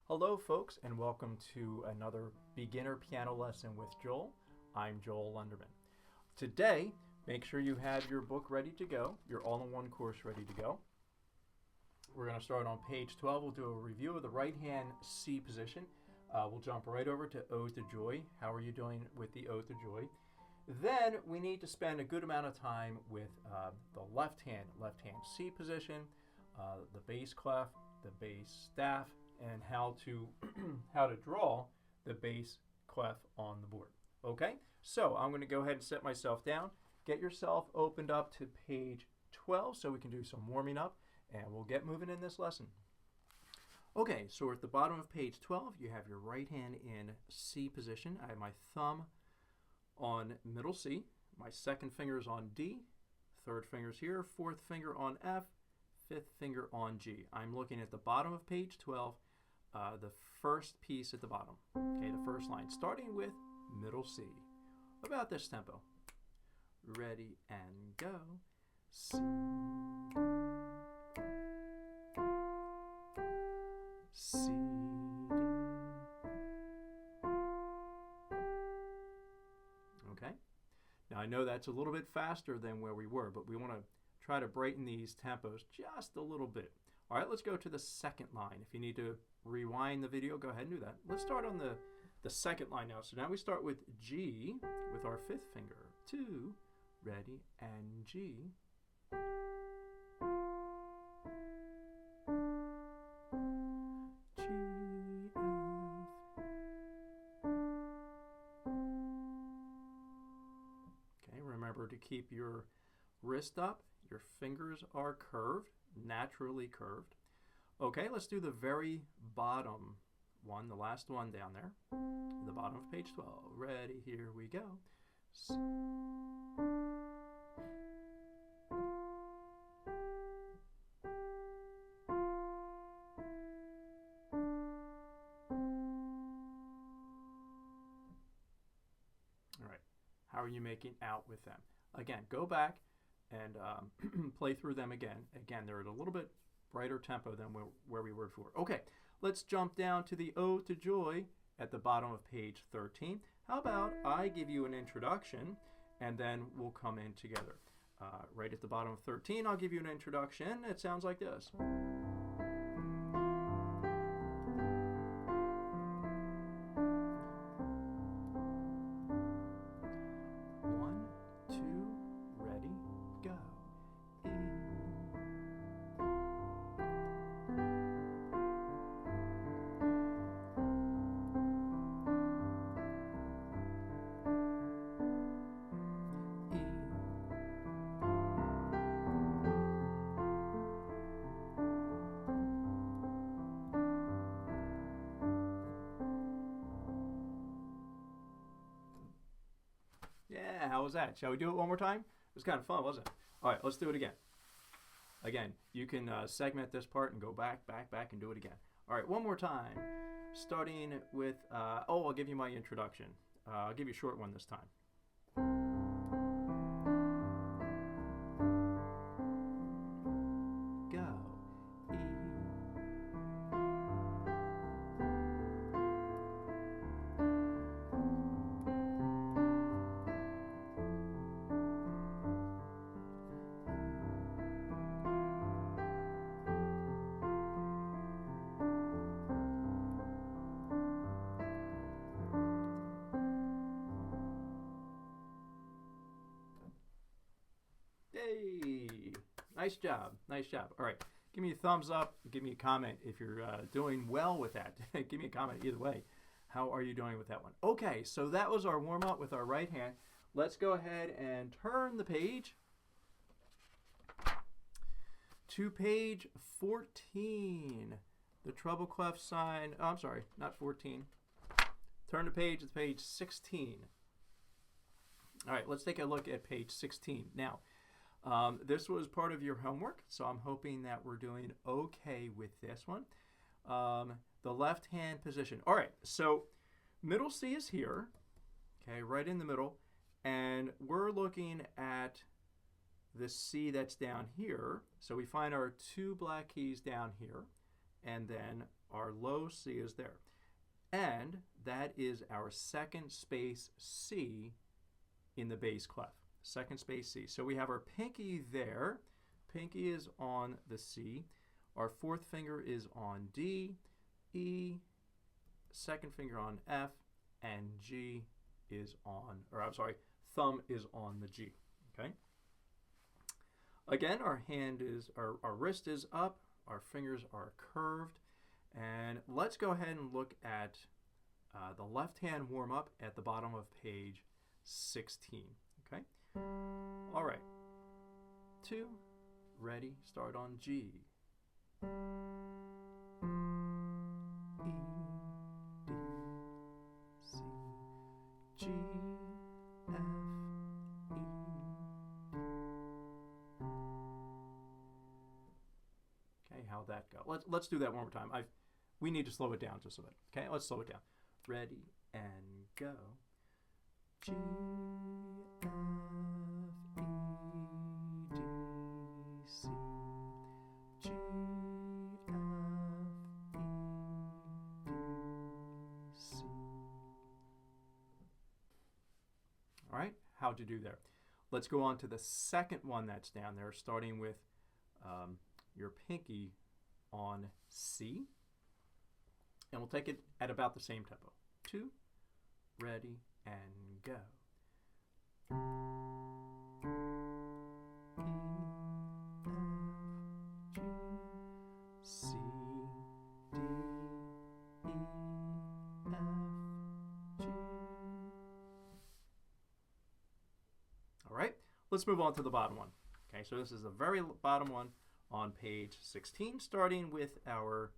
Hello folks and welcome to another beginner piano lesson with Joel. I'm Joel Lunderman. Today, make sure you have your book ready to go, your all-in-one course ready to go. We're going to start on page 12. We'll do a review of the right hand C position. We'll jump right over to Ode to Joy. How are you doing with the Ode to Joy? Then we need to spend a good amount of time with the left hand C position, the bass clef, the bass staff, and how to how to draw the bass clef on the board. Okay, so I'm going to go ahead and set myself down. Get yourself opened up to page 12 so we can do some warming up, and we'll get moving in this lesson. Okay, so we're at the bottom of page 12. You have your right hand in C position. I have my thumb on middle C. My second finger is on D. Third finger's here. Fourth finger on F. Fifth finger on G. I'm looking at the bottom of page 12, the first piece at the bottom. Okay, the first line, starting with middle C. About this tempo. Ready and go. C. C. D. Okay. Now I know that's a little bit faster than where we were, but we want to try to brighten these tempos just a little bit. All right, let's go to the second line. If you need to rewind the video, go ahead and do that. Let's start on the second line now. So now we start with G with our fifth finger. 2, ready, and G. G, F. Okay, remember to keep your wrist up. Your fingers are curved, naturally curved. Okay, let's do the very bottom one, the last one down there. The bottom of page 12. Ready, here we go. C. All right, how are you making out with them? Again, go back and play through them again. Again, they're at a little bit brighter tempo than where we were before. Okay, let's jump down to the Ode to Joy at the bottom of page 13. How about I give you an introduction and then we'll come in together. Right at the bottom of 13, I'll give you an introduction. It sounds like this. Yeah, how was that? Shall we do it one more time? It was kind of fun, wasn't it? All right, let's do it again. Again, you can segment this part and go back, and do it again. All right, one more time. Starting with, I'll give you my introduction. I'll give you a short one this time. Go. E. Hey, nice job, nice job. All right, give me a thumbs up, give me a comment if you're doing well with that. Give me a comment either way. How are you doing with that one? Okay, so that was our warm-up with our right hand. Let's go ahead and turn the page to page 14. The treble clef sign, oh, I'm sorry, not 14. Turn the page to page 16. All right, let's take a look at page 16. Now, this was part of your homework, so I'm hoping that we're doing okay with this one. The left hand position. All right, so middle C is here, okay, right in the middle, and we're looking at the C that's down here. So we find our two black keys down here, and then our low C is there. And that is our second space C in the bass clef. Second space C. So we have our pinky there. Pinky is on the C. Our fourth finger is on D, E, second finger on F, and G is on, or I'm sorry, thumb is on the G. Okay. Again, our wrist is up, our fingers are curved, and let's go ahead and look at the left hand warm up at the bottom of page 16. Okay. All right. 2, ready, start on G. E, D, C, G, F, E, D. Okay, how'd that go? Let's do that one more time. We need to slow it down just a bit. Okay, let's slow it down. Ready and go. G, F, E, D, C, G, F, E, D, C. All right, how'd you do there? Let's go on to the second one that's down there, starting with your pinky on C. And we'll take it at about the same tempo. 2, ready, and go. E, F, G, C, D, E, F, G. All right, let's move on to the bottom one. Okay, so this is the very bottom one on page 16, starting with our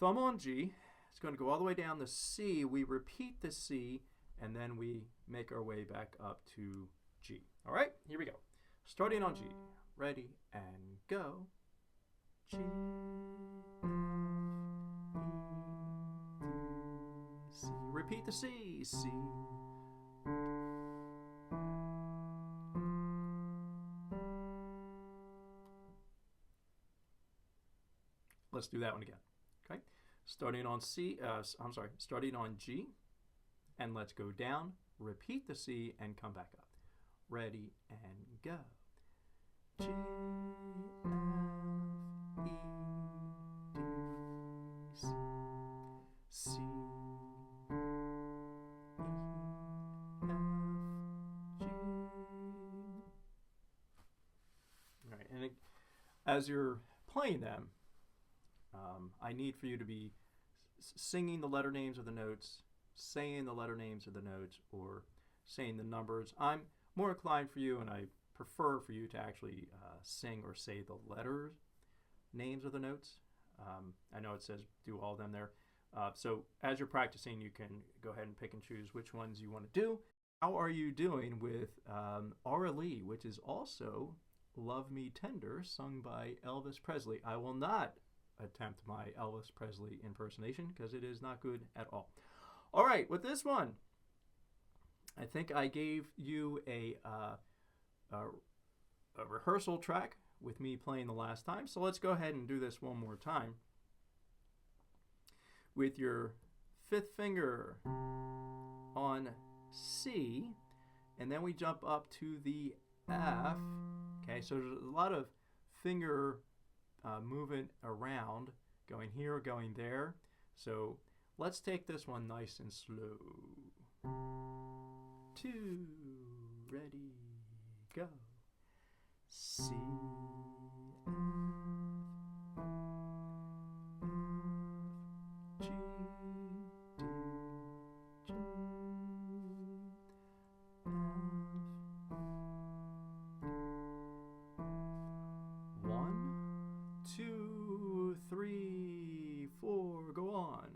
thumb on G. It's going to go all the way down the C. We repeat the C, and then we make our way back up to G. All right, here we go. Starting on G. Ready, and go. G, F, E, D, C. Repeat the C. C. Let's do that one again. Okay, starting on starting on G, and let's go down, repeat the C, and come back up. Ready, and go. G, F, E, D, C, C, E, F, G. All right, and as you're playing them, I need for you to be singing the letter names of the notes, saying the letter names of the notes, or saying the numbers. I'm more inclined for you, and I prefer for you to actually sing or say the letter names of the notes. I know it says do all of them there. So as you're practicing, you can go ahead and pick and choose which ones you want to do. How are you doing with Aura Lee, which is also Love Me Tender, sung by Elvis Presley? I will not attempt my Elvis Presley impersonation because it is not good at all. All right, with this one, I think I gave you a rehearsal track with me playing the last time. So let's go ahead and do this one more time. With your fifth finger on C, and then we jump up to the F. Okay, so there's a lot of finger movement around, going here, going there. So let's take this one nice and slow. 2, ready, go. C, F, G, D, G, F. 1, 2, 3, 4, go on.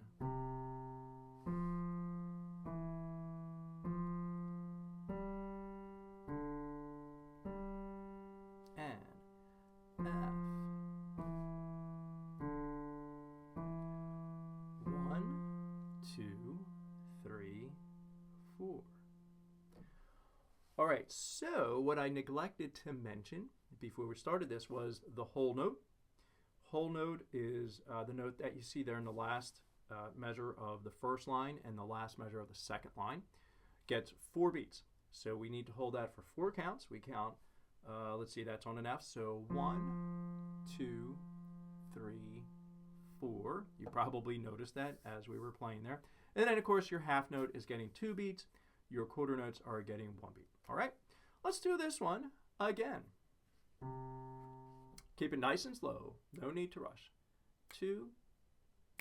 And F. 1, 2, 3, 4. All right, so what I neglected to mention before we started this was the whole note. whole note is the note that you see there in the last measure of the first line and the last measure of the second line. Gets 4 beats. So we need to hold that for 4 counts. We count, let's see, that's on an F. So 1, 2, 3, 4. You probably noticed that as we were playing there. And then, of course, your half note is getting 2 beats. Your quarter notes are getting 1 beat. All right, let's do this one again. Keep it nice and slow. No need to rush. 2,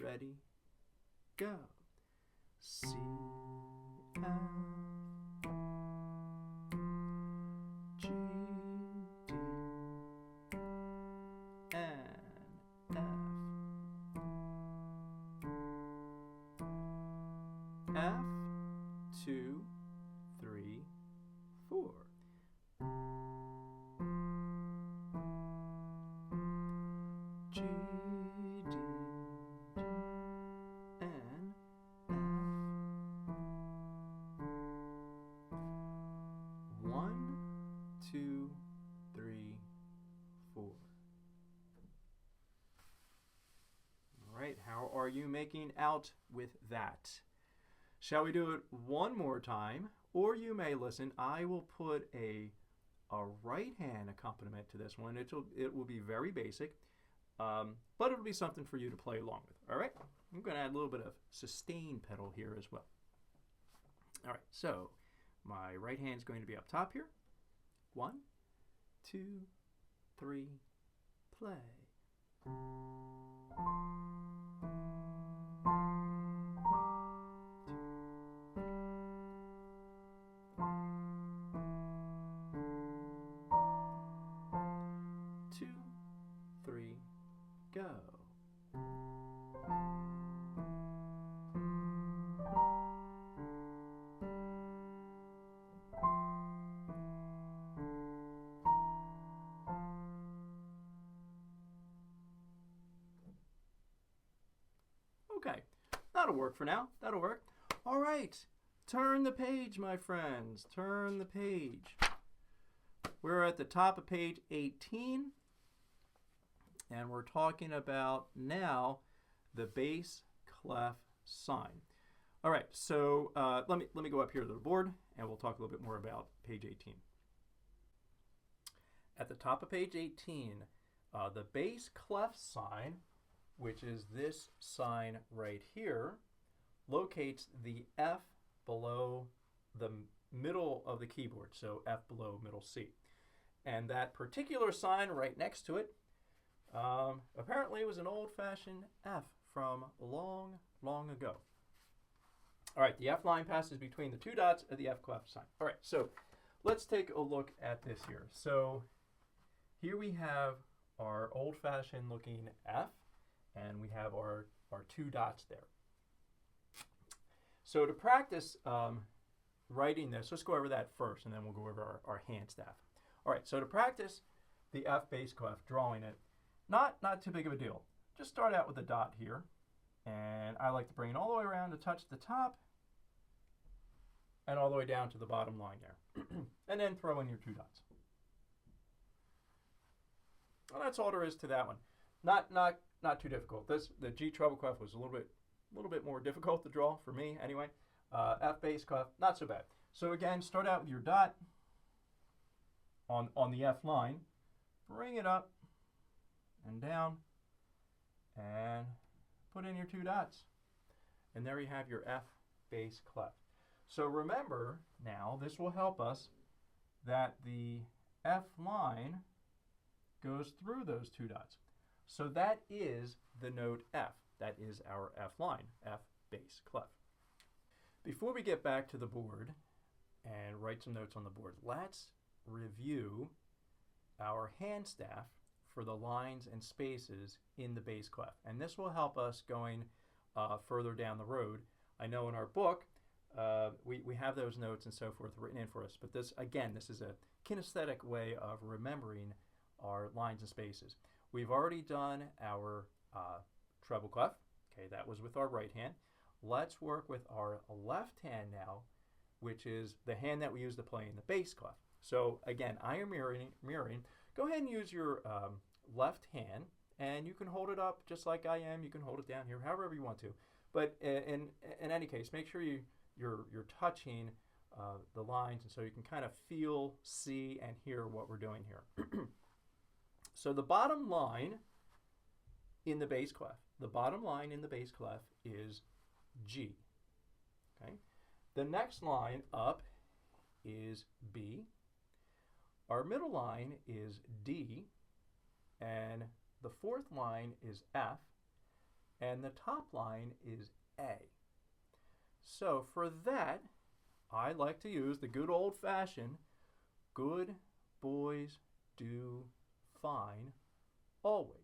ready, go. C, F, G, D, and F. F, 2, 3, 4. G, D, and F. 1, 2, 3, 4. All right, how are you making out with that? Shall we do it one more time? Or you may listen. I will put a right hand accompaniment to this one. It will be very basic, but it'll be something for you to play along with. All right? I'm going to add a little bit of sustain pedal here as well. All right, so my right hand is going to be up top here. 1, 2, 3, play. 2, 3, go. Okay, that'll work for now. That'll work. All right, turn the page, my friends. Turn the page. We're at the top of page 18, and we're talking about now the bass clef sign. All right, so let me go up here to the board, and we'll talk a little bit more about page 18. At the top of page 18, the bass clef sign, which is this sign right here, locates the F below the middle of the keyboard, so F below middle C. And that particular sign right next to it apparently was an old-fashioned F from long, long ago. All right, the F line passes between the 2 dots of the F clef sign. All right, so let's take a look at this here. So here we have our old-fashioned looking F, and we have our 2 dots there. So to practice writing this, let's go over that first, and then we'll go over our hand staff. All right, so to practice the F bass clef, drawing it, not too big of a deal. Just start out with a dot here, and I like to bring it all the way around to touch the top, and all the way down to the bottom line there. And then throw in your 2 dots. Well, that's all there is to that one. Not too difficult. The G treble clef was a little bit more difficult to draw for me anyway. F bass clef, not so bad. So again, start out with your dot on the F line, bring it up and down, and put in your 2 dots. And there you have your F bass clef. So remember now, this will help us that the F line goes through those 2 dots. So that is the note F. That is our F line, F bass clef. Before we get back to the board and write some notes on the board, let's review our hand staff for the lines and spaces in the bass clef. And this will help us going further down the road. I know in our book, we have those notes and so forth written in for us, but this is a kinesthetic way of remembering our lines and spaces. We've already done our treble clef. Okay, that was with our right hand. Let's work with our left hand now, which is the hand that we use to play in the bass clef. So again, I am mirroring. Go ahead and use your left hand and you can hold it up just like I am. You can hold it down here, however you want to. But in any case, make sure you're touching the lines, and so you can kind of feel, see, and hear what we're doing here. So the bottom line in the bass clef, is G. Okay. The next line up is B. Our middle line is D, and the fourth line is F, and the top line is A. So for that, I like to use the good old-fashioned good boys do fine always.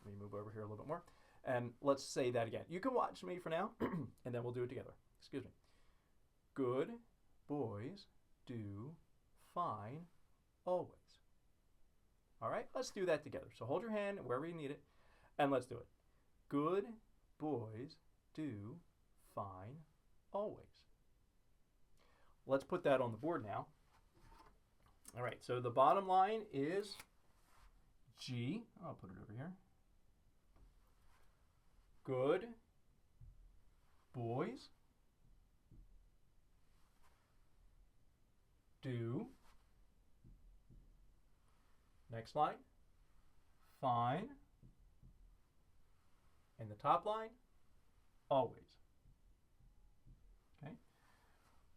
Let me move over here a little bit more, and let's say that again. You can watch me for now, and then we'll do it together. Excuse me. Good boys do fine always. All right, let's do that together. So hold your hand wherever you need it, and let's do it. Good boys do fine always. Let's put that on the board now. All right, so the bottom line is G. I'll put it over here. Good boys do, next line, fine, and the top line, always. Okay?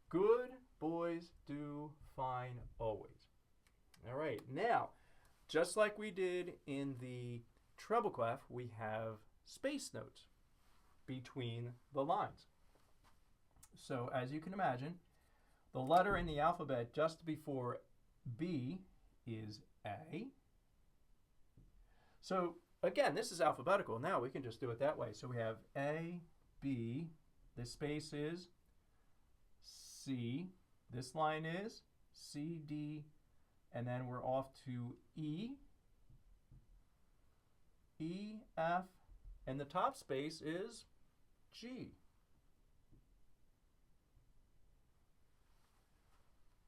Good boys do fine always. All right, now, just like we did in the treble clef, we have space notes between the lines. So as you can imagine, the letter in the alphabet just before B is A. So again, this is alphabetical. Now we can just do it that way. So we have A, B, this space is C, this line is C, D, and then we're off to E, E, F, and the top space is G.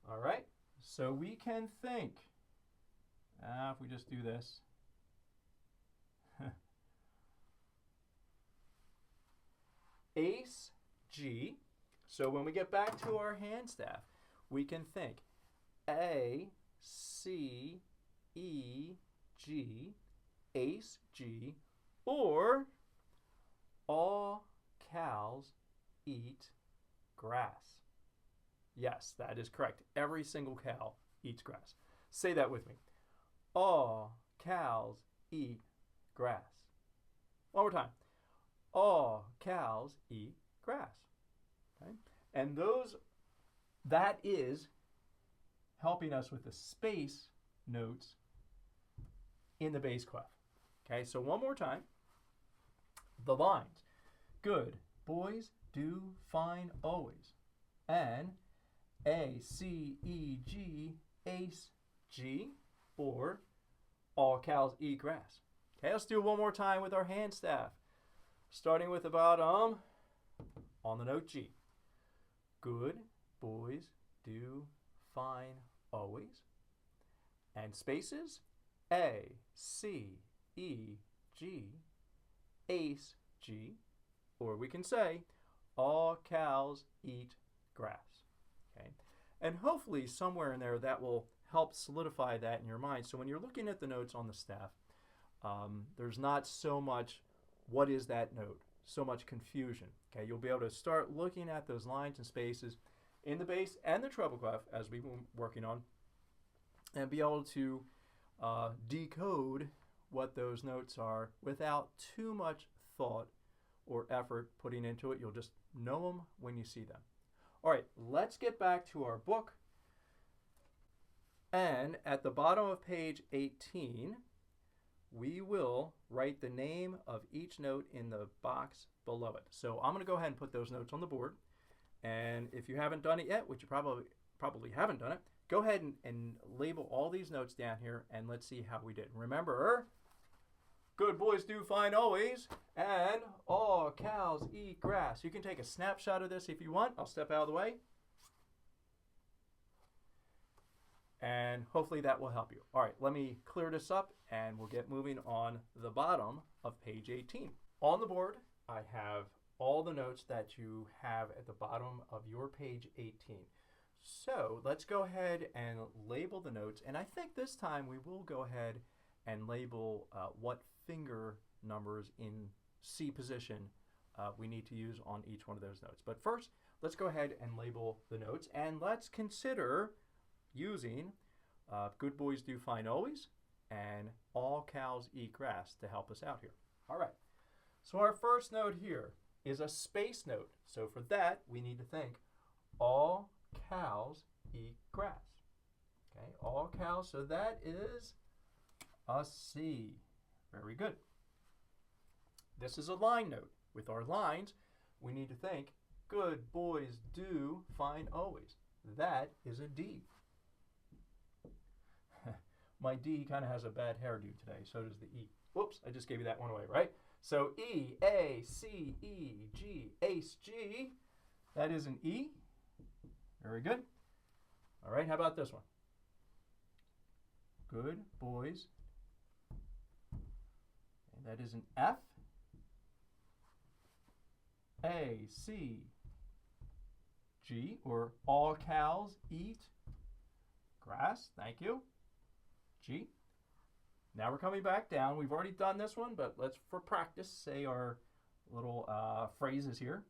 All right, so we can think, if we just do this, ace, G. So when we get back to our hand staff, we can think A, C, E, G, ace, G, or all cows eat grass. Yes, that is correct. Every single cow eats grass. Say that with me. All cows eat grass. One more time. All cows eat grass. Okay? And that is helping us with the space notes in the bass clef. Okay, so one more time. The lines. Good boys do fine always. And A, C, E, G, ace, G, or all cows eat grass. Okay, let's do it one more time with our hand staff. Starting with the bottom on the note G. Good boys do fine always. And spaces, A, C, E, G, ace, G, or we can say all cows eat grass. Okay, and hopefully somewhere in there that will help solidify that in your mind. So when you're looking at the notes on the staff, there's not so much what is that note, so much confusion. Okay, you'll be able to start looking at those lines and spaces in the bass and the treble clef as we've been working on, and be able to decode what those notes are without too much thought or effort putting into it. You'll just know them when you see them. All right, let's get back to our book. And at the bottom of page 18, we will write the name of each note in the box below it. So I'm going to go ahead and put those notes on the board. And if you haven't done it yet, which you probably haven't done it, go ahead and label all these notes down here, and let's see how we did. Remember, good boys do fine always, and all cows eat grass. You can take a snapshot of this if you want. I'll step out of the way. And hopefully that will help you. All right, let me clear this up and we'll get moving on the bottom of page 18. On the board, I have all the notes that you have at the bottom of your page 18. So let's go ahead and label the notes. And I think this time we will go ahead and label what finger numbers in C position we need to use on each one of those notes. But first, let's go ahead and label the notes. And let's consider using Good Boys Do Fine Always and All Cows Eat Grass to help us out here. All right, so our first note here is a space note. So for that, we need to think all cows eat grass. Okay, all cows, so that is a C. Very good. This is a line note. With our lines, we need to think good boys do fine always. That is a D. My D kind of has a bad hairdo today, so does the E. Whoops, I just gave you that one away, right? So E, A, C, E, G, Ace, G. That is an E. Very good. All right, how about this one? Good boys. And that is an F. A, C, G, or all cows eat grass. Thank you. G. Now we're coming back down. We've already done this one, but let's, for practice, say our little phrases here.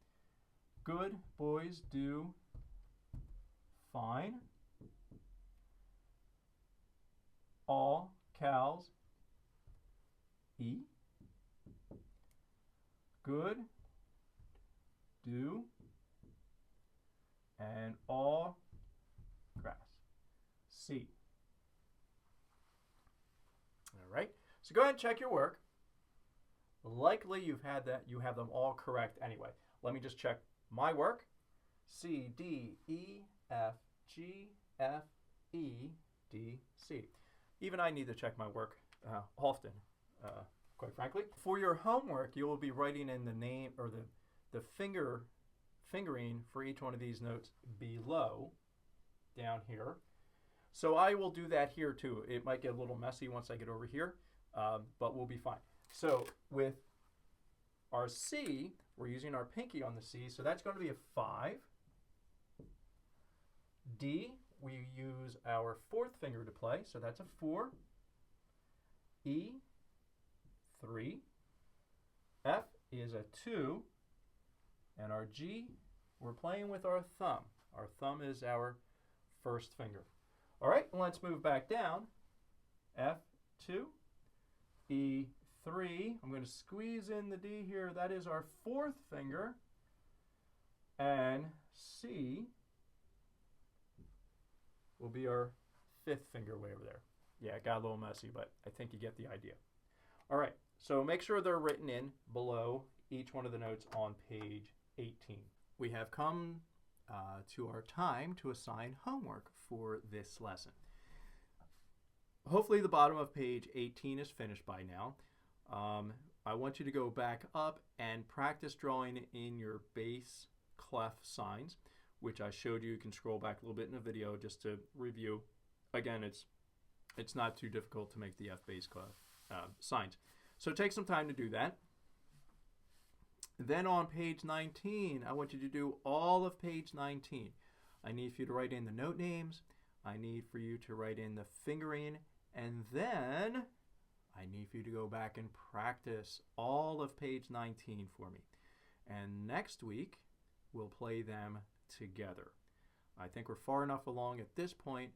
Good boys do fine. All cows eat. Good do and all grass. C. All right. So go ahead and check your work. Likely you have them all correct anyway. Let me just check my work. C, D, E, F, G, F, E, D, C. Even I need to check my work often, quite frankly. For your homework, you will be writing in the name or the fingering for each one of these notes below, down here. So I will do that here too. It might get a little messy once I get over here, but we'll be fine. So with our C, we're using our pinky on the C, so that's going to be a 5. D, we use our 4th finger to play, so that's a 4. E, 3. F is a 2. And our G, we're playing with our thumb. Our thumb is our 1st finger. All right, let's move back down. F2, E3. I'm going to squeeze in the D here. That is our 4th finger. And C will be our 5th finger way over there. Yeah, it got a little messy, but I think you get the idea. All right, so make sure they're written in below each one of the notes on page 18. We have come to our time to assign homework for this lesson. Hopefully the bottom of page 18 is finished by now. I want you to go back up and practice drawing in your bass clef signs, which I showed you. You can scroll back a little bit in the video just to review. Again, it's not too difficult to make the F bass clef signs. So take some time to do that. Then on page 19, I want you to do all of page 19. I need for you to write in the note names. I need for you to write in the fingering. And then I need for you to go back and practice all of page 19 for me. And next week, we'll play them together. I think we're far enough along at this point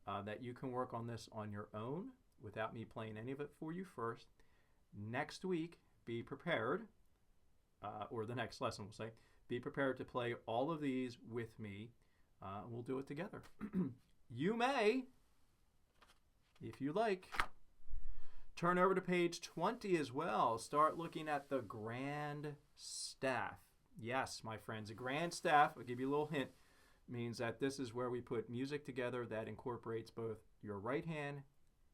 that you can work on this on your own without me playing any of it for you first. Next week, be prepared. Or the next lesson, we'll say, be prepared to play all of these with me. We'll do it together. You may, if you like, turn over to page 20 as well. Start looking at the grand staff. Yes, my friends, a grand staff, I'll give you a little hint, means that this is where we put music together that incorporates both your right hand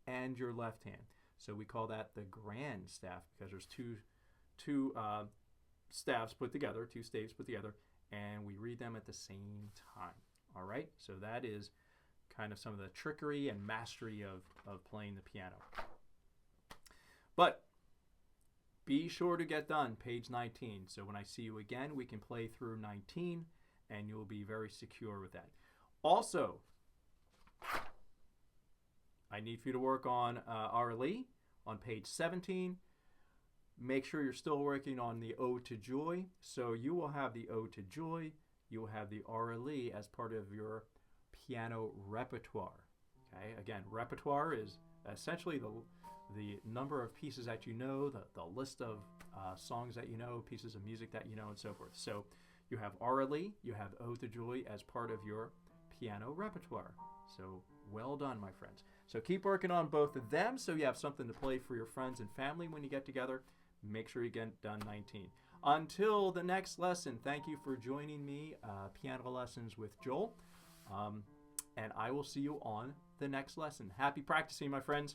and your left hand. So we call that the grand staff because there's two staves put together, 2 staves put together, and we read them at the same time. All right, so that is kind of some of the trickery and mastery of playing the piano. But be sure to get done page 19. So when I see you again, we can play through 19 and you'll be very secure with that. Also, I need for you to work on RLE on page 17. Make sure you're still working on the Ode to Joy. So you will have the Ode to Joy, you will have the RLE as part of your piano repertoire. Okay, again, repertoire is essentially the number of pieces that you know, the list of songs that you know, pieces of music that you know, and so forth. So you have RLE, you have Ode to Joy as part of your piano repertoire. So well done, my friends. So keep working on both of them so you have something to play for your friends and family when you get together. Make sure you get done 19. Until the next lesson, thank you for joining me, Piano Lessons with Joel. And I will see you on the next lesson. Happy practicing, my friends.